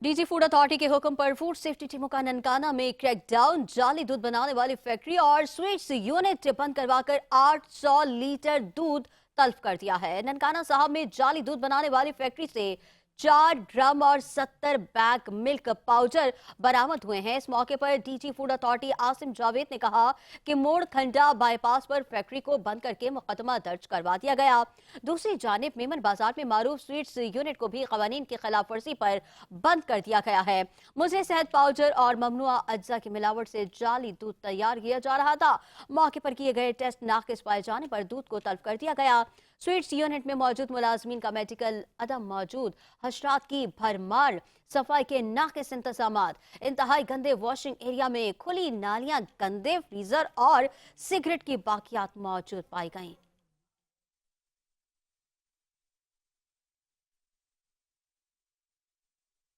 DG food authority के हुक्म पर फूड सेफ्टी टीमों का ननकाना में क्रैकडाउन। जाली दूध बनाने वाली फैक्ट्री और स्वीट्स यूनिट बंद करवाकर 800 लीटर दूध तल्फ कर दिया है। ननकाना साहब में जाली दूध बनाने वाली फैक्ट्री से 4 ड्रम और 70 बैग मिल्क पाउडर बरामद हुए हैं। इस मौके पर DG food authority Asim Javed ने कहा कि मोड़ खंडा बाईपास पर फैक्ट्री को बंद करके मुकदमा दर्ज करवा दिया गया। दूसरी जानिब मेमन बाजार में मारूफ स्वीट्स यूनिट को भी कवानीन की खिलाफ वर्जी पर बंद कर दिया गया है। मुझे सेहत पाउडर और ममनुआ अज्जा की मिलावट से जाली दूध तैयार किया जा रहा था। मौके पर किए गए टेस्ट नाकिस पाए जाने पर दूध को तल्फ कर दिया गया। स्वीट्स यूनिट में मौजूद मुलाजमीन का मेडिकल अदम मौजूद, हशरात की भरमार, सफाई के नाकिस इंतजामात, इंतहाई गंदे वॉशिंग एरिया में खुली नालियां, गंदे फ्रीजर और सिगरेट की बाकियात मौजूद पाई गईं।